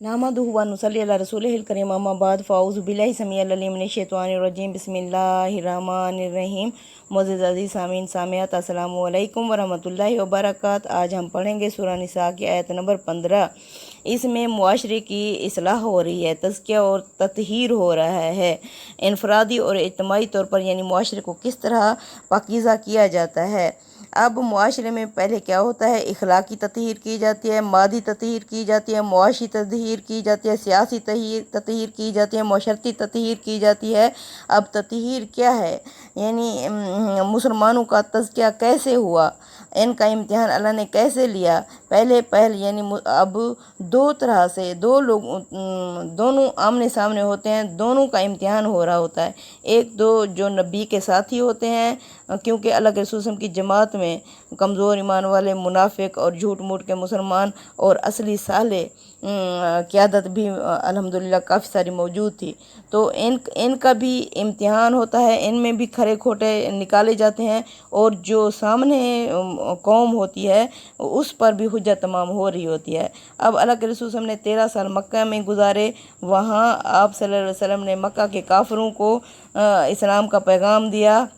नहमदुहु व नुसल्ली अला रसूलिहिल करीम अम्मा बाद फ़ाऊज़ु बिल्लाहि समीअल अलीम मिनश्शैतानिर रजीम बिस्मिल्लाहिर्रहमानिर रहीम। मुअज़्ज़िज़ अज़ीज़ सामीन सामियात अस्सलामु अलैकुम व रहमतुल्लाहि व बरकात। आज हम पढ़ेंगे सूरह निसा की आयत नंबर 15। इसमें मुआशरे की इस्लाह हो रही है, तज़किया और तत्हीर हो रहा है। इनफरादी और इज्तिमाई तौर पर यानी मुआशरे को किस तरह पाकीज़ा किया जाता है। अब मुआशरे में पहले क्या होता है, इखलाकी तत्हीर की जाती है, मादी तत्हीर की जाती है, मुआशी तत्हीर की जाती है, सियासी तत्हीर की जाती है, मुशर्रती तत्हीर की जाती है। अब तत्हीर क्या है, यानी मुसलमानों का तज़किया कैसे हुआ, इनका इम्तिहान अल्लाह ने कैसे लिया। पहले यानी अब दो तरह से दो लोग दोनों आमने सामने होते हैं, दोनों का इम्तिहान हो रहा होता है। एक दो जो नबी के साथी होते हैं, क्योंकि अल्लाह के रसूल की जमात में कमज़ोर ईमान वाले मुनाफिक और झूठ मूठ के मुसलमान और असली साले क़यादत भी अल्हम्दुलिल्लाह काफ़ी सारी मौजूद थी। तो इनका भी इम्तिहान होता है, इनमें भी खरे खोटे निकाले जाते हैं और जो सामने कौम होती है उस पर भी हुज्जत तमाम हो रही होती है। अब अल्लाह के रसूल ने 13 साल मक्का में गुजारे। वहाँ आप सल्लल्लाहु अलैहि वसल्लम ने मक्का के काफिरों को इस्लाम का पैगाम दिया,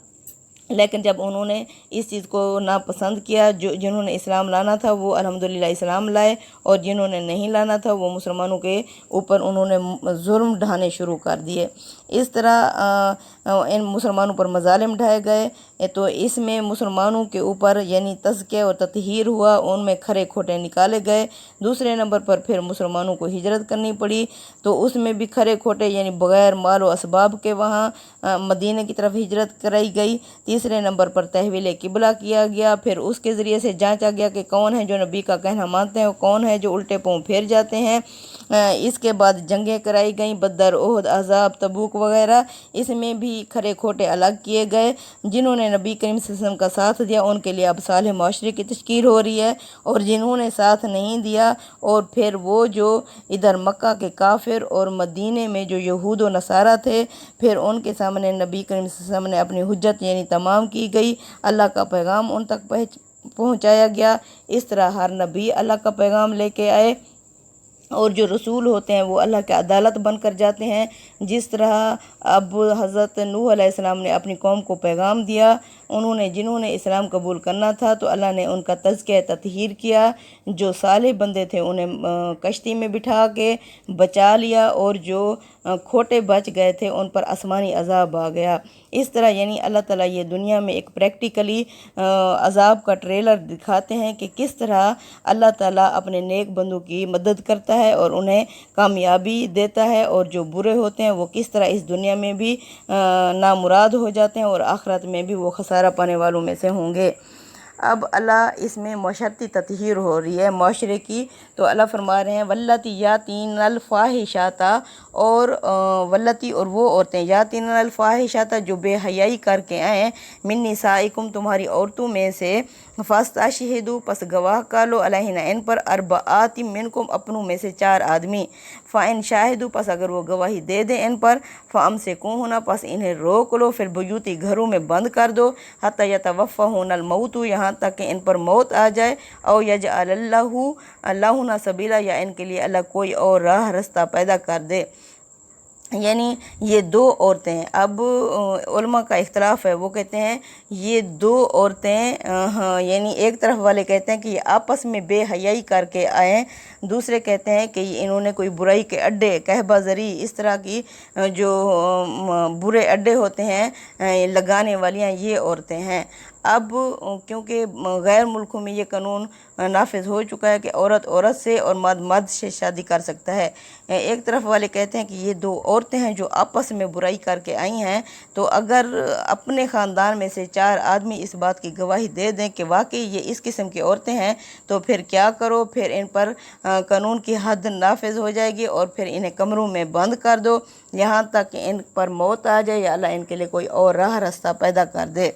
लेकिन जब उन्होंने इस चीज़ को नापसंद किया, जिन्होंने इस्लाम लाना था वो अल्हम्दुलिल्लाह इस्लाम लाए और जिन्होंने नहीं लाना था वो मुसलमानों के ऊपर उन्होंने जुल्म ढाने शुरू कर दिए। इस तरह इन मुसलमानों पर मजालिम ढाए गए। तो इसमें मुसलमानों के ऊपर यानी तज़किया और तत्हीर हुआ, उनमें खरे खोटे निकाले गए। दूसरे नंबर पर फिर मुसलमानों को हिजरत करनी पड़ी, तो उसमें भी खरे खोटे यानी बग़ैर माल व असबाब के वहाँ मदीने की तरफ हिजरत कराई गई। तीसरे नंबर पर तहवील किबला किया गया, फिर उसके ज़रिए से जांचा गया कि कौन है जो नबी का कहना मानते हैं और कौन है जो उल्टे पाँव फेर जाते हैं। इसके बाद जंगें कराई गईं, बदर, ओहद, अहज़ाब, तबूक वगैरह। इसमें भी खरे खोटे अलग किए गए। जिन्होंने नबी करीम सल्लल्लाहु अलैहि वसल्लम का साथ दिया उनके लिए अब साले माशरे की तश्कील हो रही है, और जिन्होंने साथ नहीं दिया और फिर वो जो इधर मक्का के काफिर और मदीने में जो यहूद व नसारा थे, फिर उनके सामने नबी करीम सल्लल्लाहु अलैहि वसल्लम ने अपनी हुज्जत यानी तमाम की गई, अल्लाह का पैगाम उन तक पहुँचाया गया। इस तरह हर नबी अल्लाह का पैगाम लेके आए और जो रसूल होते हैं वो अल्लाह के अदालत बनकर जाते हैं। जिस तरह अब हज़रत नूह अलैहिस्सलाम ने अपनी कौम को पैगाम दिया, जिन्होंने इस्लाम कबूल करना था तो अल्लाह ने उनका तज़किया तत्हीर किया। जो साले बंदे थे उन्हें कश्ती में बिठा के बचा लिया, और जो खोटे बच गए थे उन पर आसमानी अज़ाब आ गया। इस तरह यानी अल्लाह ताला ये दुनिया में एक प्रैक्टिकली अज़ाब का ट्रेलर दिखाते हैं कि किस तरह अल्लाह ताला अपने नेक बंदों की मदद करता है और उन्हें कामयाबी देता है, और जो बुरे होते हैं वो किस तरह इस दुनिया में भी नामुराद हो जाते हैं और आखिरत में भी वो खसारा पाने वालों में से होंगे। अब अल्लाह इसमें मुशर्रती तत्हीर हो रही है माशरे की, तो अल्लाह फरमा रहे हैं वल्लती यातीनल फ़ाहिशाता, और वल्लती और वो औरतें यातीनल फ़ाहिशाता जो बेहयाई करके आएँ, मिन निसाइकुम तुम्हारी औरतों में से, फ़ास्तशहिदू पस गवाह कर लो, अलैहिन्ना इन पर, अर्बआति मिनकुम अपनों में से 4 आदमी, फ़ाइन शाहिदू पस अगर वो गवाही दे दें इन पर, फ़अमसिकूहुन्ना पस इन्हें रोक लो, फिर बुयूती घरों में बंद कर दो, हत्ता यतवफ़्फ़ाहुन्नल मौतु यहाँ तक कि इन पर मौत आ जाए, औ यजअलल्लाहु लहुन्ना सबीला या इनके लिए अल्लाह कोई और राह रास्ता पैदा कर दे। यानी ये 2 औरतें हैं। अब उलमा का इख्तलाफ है, वो कहते हैं ये 2 औरतें यानी एक तरफ वाले कहते हैं कि ये आपस में बेहयाई करके आए, दूसरे कहते हैं कि इन्होंने कोई बुराई के अड्डे कहबाजरी इस तरह की जो बुरे अड्डे होते हैं लगाने वालियाँ ये औरतें हैं। अब क्योंकि गैर मुल्कों में ये कानून नाफिज हो चुका है कि औरत औरत से और मर्द मर्द से शादी कर सकता है। एक तरफ वाले कहते हैं कि ये 2 औरतें हैं जो आपस में बुराई करके आई हैं, तो अगर अपने ख़ानदान में से 4 आदमी इस बात की गवाही दे दें कि वाकई ये इस किस्म की औरतें हैं, तो फिर क्या करो, फिर इन पर कानून की हद नाफिज हो जाएगी और फिर इन्हें कमरों में बंद कर दो यहाँ तक कि इन पर मौत आ जाए या अल्लाह इनके लिए कोई और राह रास्ता पैदा कर दे।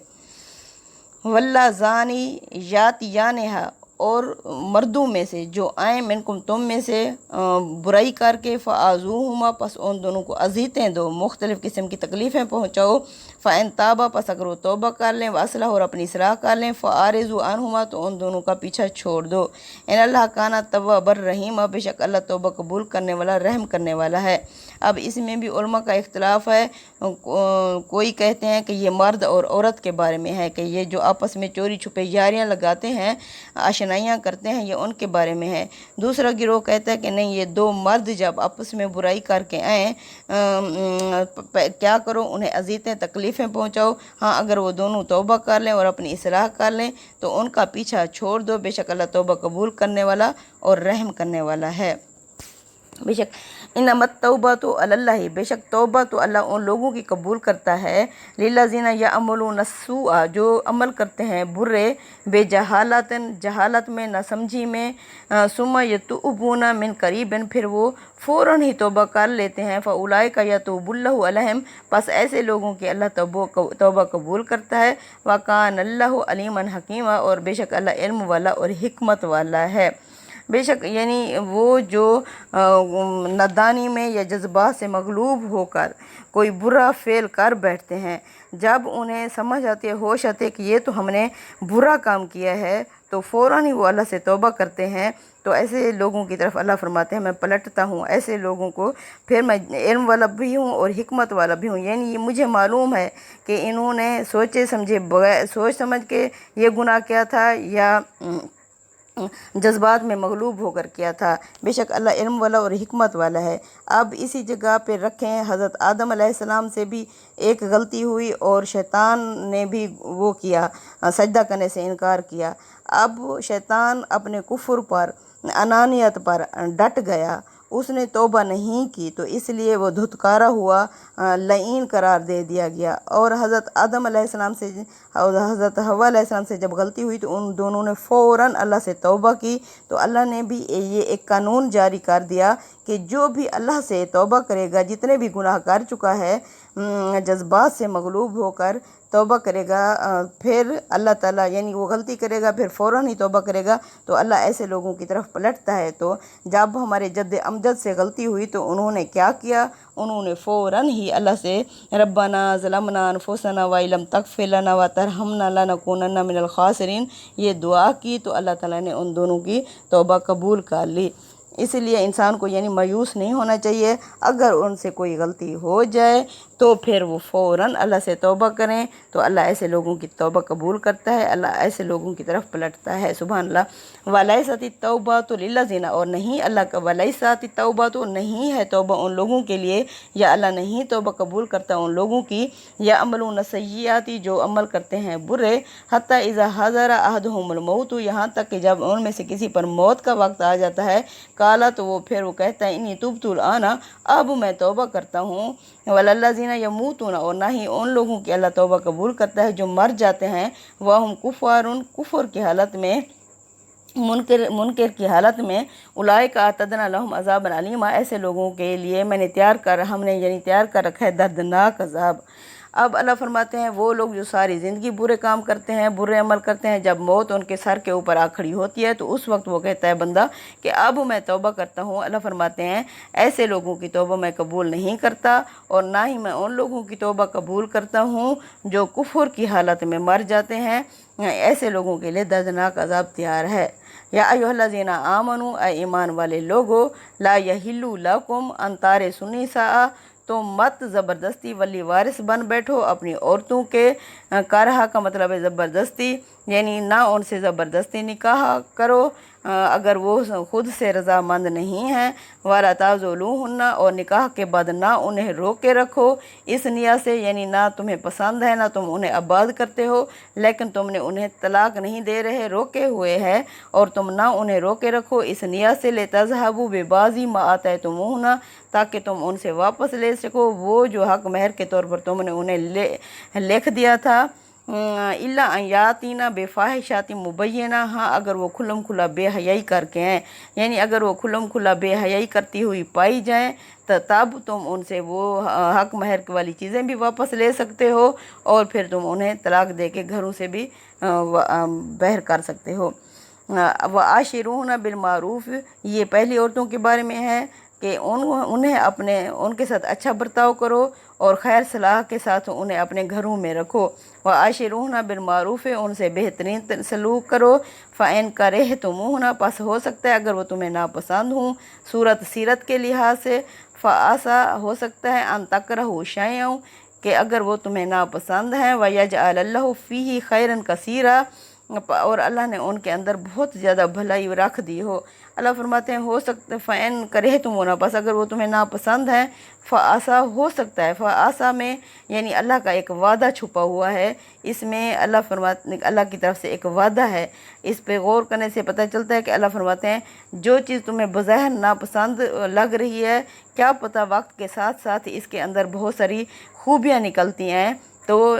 वल्ला ज़ानी यातियानहा, और मर्दों में से जो आए मिनकुम तुम में से बुराई करके, फ़ाज़ूहुमा पस उन दोनों को अज़ीतें दो, मुख्तलिफ़ किस्म की तकलीफ़ें पहुँचाओ, फ़इन ताबा, पस अगर वो तौबा कर लें, वसलह और अपनी इस्लाह कर लें, फ़ारिज़ु अन्हुमा, तो उन दोनों का पीछा छोड़ दो। इन अल्लाह काना तव्वाबर रहीम, बेशक अल्लाह तौबा कबूल करने वाला रहम करने वाला है। अब इसमें भी उलमा का इख्तिलाफ है। कोई कहते हैं कि ये मर्द और औरत के बारे में है, कि ये जो आपस में चोरी छुपे यारियाँ लगाते हैं, आशनाइयाँ करते हैं, ये उनके बारे में है। दूसरा गिरोह कहता है कि नहीं, ये दो मर्द जब आपस में बुराई करके आएँ, क्या करो, उन्हें अज़ीज़ें तकलीफ़ें पहुँचाओ। हाँ, अगर वो दोनों तौबा कर लें और अपनी इस्लाह कर लें तो उनका पीछा छोड़ दो, बेशक अल्लाह तौबा कबूल करने वाला और रहम करने वाला है। बेशक इन्नमत तौबा तो अल्लाह, बेशक तौबा तो अल्लाह उन लोगों की कबूल करता है, लिल्लज़ीना यअमलून सुआ, जो अमल करते हैं बुरे, बेजहालतन, जहालत में, नासमझी में, सुम्मा यतूबूना मिन करीबन, फिर वो फ़ौरन ही तौबा कर लेते हैं, फ़उलाइका यतूबुल्लाहु अलैहिम, बस ऐसे लोगों की अल्लाह तौबा कबूल करता है। वकान अल्लाहु अलीमन हकीमा, और बेशक अल्लाह इल्म वाला और हिकमत वाला है। बेशक यानी वो जो नादानी में या जज्बात से मगलूब होकर कोई बुरा फ़ेल कर बैठते हैं, जब उन्हें समझ आती है, होश आती है कि ये तो हमने बुरा काम किया है, तो फ़ौरन ही वो अल्लाह से तौबा करते हैं। तो ऐसे लोगों की तरफ अल्लाह फरमाते हैं मैं पलटता हूँ ऐसे लोगों को, फिर मैं इल्म वाला भी हूँ और हिकमत वाला भी हूँ। यानी ये मुझे मालूम है कि इन्होंने सोचे समझे बगैर, सोच समझ के ये गुनाह किया था या जज्बात में मगलूब होकर किया था। बेशक अल्लाह इल्म वाला और हिकमत वाला है। अब इसी जगह पे रखें, हज़रत आदम अलैहिस्सलाम से भी एक गलती हुई और शैतान ने भी वो किया, सजदा करने से इनकार किया। अब शैतान अपने कुफ्र पर, अनानियत पर डट गया, उसने तौबा नहीं की, तो इसलिए वो धुतकारा हुआ, लईन करार दे दिया गया। और हज़रत आदम अलैहिस्सलाम से और हज़रत हव्वा अलैहिस्सलाम से जब गलती हुई तो उन दोनों ने फ़ौरन अल्लाह से तौबा की। तो अल्लाह ने भी ये एक कानून जारी कर दिया कि जो भी अल्लाह से तौबा करेगा, जितने भी गुनाह कर चुका है, जज्बात से मगलूब होकर तौबा करेगा, फिर अल्लाह ताला यानी वो गलती करेगा फिर फ़ौरन ही तौबा करेगा, तो अल्लाह ऐसे लोगों की तरफ पलटता है। तो जब हमारे जद्द अमजद से गलती हुई तो उन्होंने क्या किया, उन्होंने फ़ौरन ही अल्लाह से रब्बना ज़लमना अनफुसना व इलम तगफिर लना व तरहमना लनकुनन्ना मिनल खासिरीन, ये दुआ की, तो अल्लाह ताला ने उन दोनों की तौबा कबूल कर ली। इसलिए इंसान को यानी मायूस नहीं होना चाहिए। अगर उनसे कोई गलती हो जाए तो फिर वो फ़ौरन अल्लाह से तौबा करें, तो अल्लाह ऐसे लोगों की तौबा कबूल करता है, अल्लाह ऐसे लोगों की तरफ पलटता है। सुभान अल्लाह। वलैसति तौबा तो लिल्लज़ीना, और नहीं अल्लाह का वलैसति तौबा तो नहीं है तौबा उन लोगों के लिए, या अल्लाह नहीं तौबा कबूल करता उन लोगों की, या अमलून सय्याती, जो अमल करते हैं बुरे, हत्ता इज़ा हज़रा अहदहुमुल मौत, यहाँ तक कि जब उनमें से किसी पर मौत का वक्त आ जाता है, काला, तो वो फिर वो कहता है इन्नी तुब्तुल आना, अब मैं तौबा करता हूँ। वलल्लज़ीना यमूतूना, और ना ही उन लोगों की अल्लाह तौबा कबूल करता है जो मर जाते हैं, वह हम कुफ़ारुन, कुफ़र की हालत में, मुनकर की हालत में, उलाइका अतदना लहुम अज़ाबन अलीमा, ऐसे लोगों के लिए हमने यानी तैयार कर रखा है दर्दनाक अज़ाब। अब अल्लाह फरमाते हैं वो लोग जो सारी ज़िंदगी बुरे काम करते हैं, बुरे अमल करते हैं, जब मौत उनके सर के ऊपर आ खड़ी होती है तो उस वक्त वो कहता है बंदा कि अब मैं तौबा करता हूँ। अल्लाह फरमाते हैं ऐसे लोगों की तौबा मैं कबूल नहीं करता, और ना ही मैं उन लोगों की तौबा कबूल करता हूँ जो कुफ्र की हालत में मर जाते हैं। ऐसे लोगों के लिए दर्दनाक अज़ाब तैयार है। या अय्युहल्लज़ीना आमनू, ऐ ईमान वाले लोगो, ला यहिल्लु लकुम अन तारिसु निसा, तो मत ज़बरदस्ती वली वारिस बन बैठो अपनी औरतों के। करहा का मतलब है ज़बरदस्ती, यानी ना उनसे ज़बरदस्ती निकाह करो अगर वो खुद से रज़ामंद नहीं हैं। वाला ताज़ुलूहुन्ना, और निकाह के बाद ना उन्हें रोके रखो, इस नियत से यानी ना तुम्हें पसंद है, ना तुम उन्हें आबाद करते हो, लेकिन तुमने उन्हें तलाक नहीं दे रहे, रोके हुए है, और तुम ना उन्हें रोके रखो इस नियत से लेतज़हबू बेबाज़ी मा आतैतुमूहुन्ना, ताकि तुम उनसे वापस ले सको वो जो हक महर के तौर पर तुमने उन्हें लिख दिया था। इल्ला यातीना बेफ़ाहिशाती मुबय्यना, हाँ अगर वो खुल्लम खुला बेहयाई करके हैं, यानी अगर वो खुल्लम खुला बेहयाई करती हुई पाई जाएं तो तब तुम उनसे वो हक महर वाली चीज़ें भी वापस ले सकते हो, और फिर तुम उन्हें तलाक दे के घरों से भी बहर कर सकते हो। व आशिरूना बिल मारूफ, ये पहली औरतों के बारे में है। کہ انہیں ان کے ساتھ اچھا برتاؤ کرو اور خیر صلاح کے ساتھ انہیں اپنے گھروں میں رکھو۔ وعاشروہن بالمعروف، ان سے بہترین سلوک کرو۔ فإن کرہتموہن، پس ہو سکتا ہے اگر وہ تمہیں ناپسند ہوں سیرت کے لحاظ سے، فعسیٰ، ہو سکتا ہے ان تکرہوا شیئا، کہ اگر وہ تمہیں ناپسند ہیں، ویجعل اللہ فیہ خیرا کثیرا، اور اللہ نے ان کے اندر بہت زیادہ بھلائی رکھ دی ہو۔ اللہ فرماتے ہیں ہو سکتا ہے فَإِن کرہتموہن، بس اگر وہ تمہیں ناپسند ہیں، فعسیٰ، ہو سکتا ہے، فعسیٰ میں یعنی اللہ کا ایک وعدہ چھپا ہوا ہے، اس میں اللہ کی طرف سے ایک وعدہ ہے۔ اس پہ غور کرنے سے پتہ چلتا ہے کہ اللہ فرماتے ہیں جو چیز تمہیں بظاہر ناپسند لگ رہی ہے، کیا پتہ وقت کے ساتھ ساتھ اس کے اندر بہت ساری خوبیاں نکلتی ہیں، تو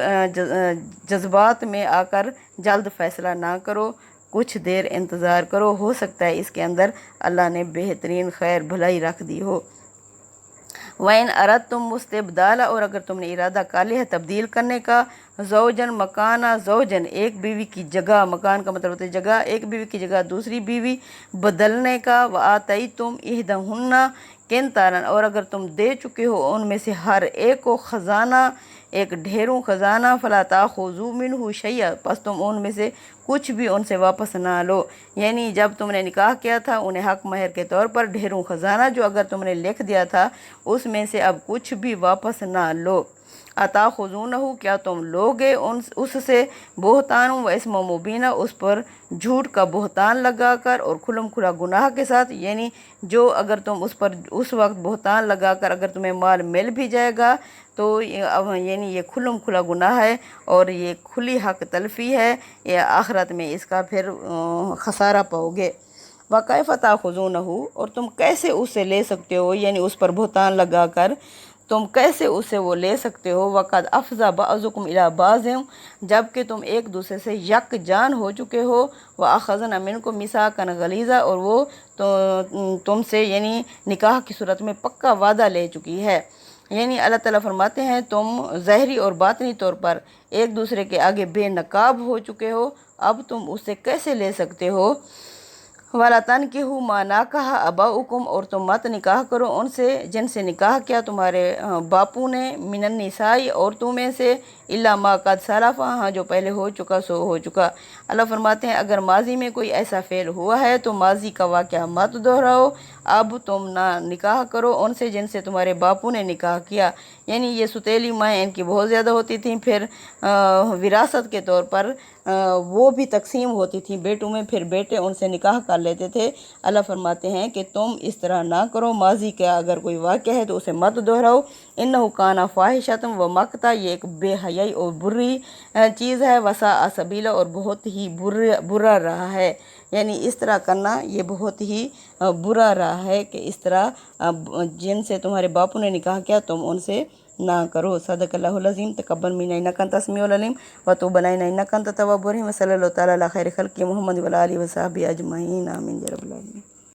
جذبات میں آ کر جلد فیصلہ نہ کرو، کچھ دیر انتظار کرو، ہو سکتا ہے اس کے اندر اللہ نے بہترین خیر بھلائی رکھ دی ہو۔ وَإِنْ أَرَدْتُمْ مُسْتِبْدَالَ، اور اگر تم نے ارادہ کر لیا ہے تبدیل کرنے کا، زوجن مکانہ زوجن، ایک بیوی کی جگہ، مکان کا مطلب ہوتا ہے جگہ، ایک بیوی کی جگہ دوسری بیوی بدلنے کا، وَآتَيْتُمْ إِحْدَاهُنَّ قِنْطَارًا، اور اگر تم دے چکے ہو ان میں سے ہر ایک کو خزانہ، ایک ڈھیروں خزانہ، فَلَا تَأْخُذُوا مِنْهُ شَيْئًا، پس تم ان میں سے کچھ بھی ان سے واپس نہ لو، یعنی جب تم نے نکاح کیا تھا انہیں حق مہر کے طور پر ڈھیروں خزانہ جو اگر تم نے لکھ دیا تھا اس میں سے اب کچھ بھی واپس نہ لو۔ اتاخذونہ، کیا تم لوگے اس سے بہتان و اسم مبینہ، اس پر جھوٹ کا بہتان لگا کر اور کھلم کھلا گناہ کے ساتھ، یعنی جو اگر تم اس پر اس وقت بہتان لگا کر اگر تمہیں مال مل بھی جائے گا تو یعنی یہ کھلم کھلا گناہ ہے اور یہ کھلی حق تلفی ہے، یہ آخرت میں اس کا پھر خسارہ پاؤ گے۔ وَكَيْفَ تَأْخُذُونَهُ، اور تم کیسے اسے لے سکتے ہو، یعنی اس پر بہتان لگا کر تم کیسے اسے وہ لے سکتے ہو، وَقَدْ أَفْضَىٰ بَعْضُكُمْ إِلَىٰ بَعْضٍ، جبکہ تم ایک دوسرے سے یک جان ہو چکے ہو، وَأَخَذْنَا مِنْكُمْ مِيثَاقًا غَلِيظًا، اور وہ تم سے یعنی نکاح کی صورت میں پکا وعدہ لے چکی ہے، یعنی اللہ تعالیٰ فرماتے ہیں تم ظاہری اور باطنی طور پر ایک دوسرے کے آگے بے نقاب ہو چکے ہو، اب تم اسے کیسے لے سکتے ہو۔ وَلَا تَنْكِحُوا مَا نَكَحَ آبَاؤُكُمْ، اور تم مت نکاح کرو ان سے جن سے نکاح کیا تمہارے باپوں نے، مِنَ النِّسَاءِ، عورتوں میں سے، إِلَّا مَا قَدْ سَلَفَ، ہاں جو پہلے ہو چکا سو ہو چکا۔ اللہ فرماتے ہیں اگر ماضی میں کوئی ایسا فعل ہوا ہے تو ماضی کا واقعہ مت دہراؤ، اب تم نہ نکاح کرو ان سے جن سے تمہارے باپوں نے نکاح کیا، یعنی یہ ستیلی مائیں ان کی بہت زیادہ ہوتی تھیں، پھر وراثت کے طور پر وہ بھی تقسیم ہوتی تھیں بیٹوں میں، پھر بیٹے ان سے نکاح کر لیتے تھے۔ اللہ فرماتے ہیں کہ تم اس طرح نہ کرو، ماضی کا اگر کوئی واقعہ ہے تو اسے مت دہراؤ، إِنَّهُ كَانَ فَاحِشَةً وَمَقْتًا، یہ ایک بے حیائی اور بری چیز ہے، وَسَاءَ سَبِیلًا، اور بہت ہی برا راہ ہے، یعنی اس طرح کرنا یہ بہت ہی برا راہ ہے کہ اس طرح جن سے تمہارے باپوں نے نکاح کیا تم ان سے نہ کرو۔ صدق اللہ العظیم۔ تقبل منا انک انت السمیع العلیم وتوب علینا انک انت التواب الرحیم۔ صلی اللہ تعالیٰ علی خیر خلق محمد وعلی آلہ وصحبہ اجمعین، آمین یا رب العالمین۔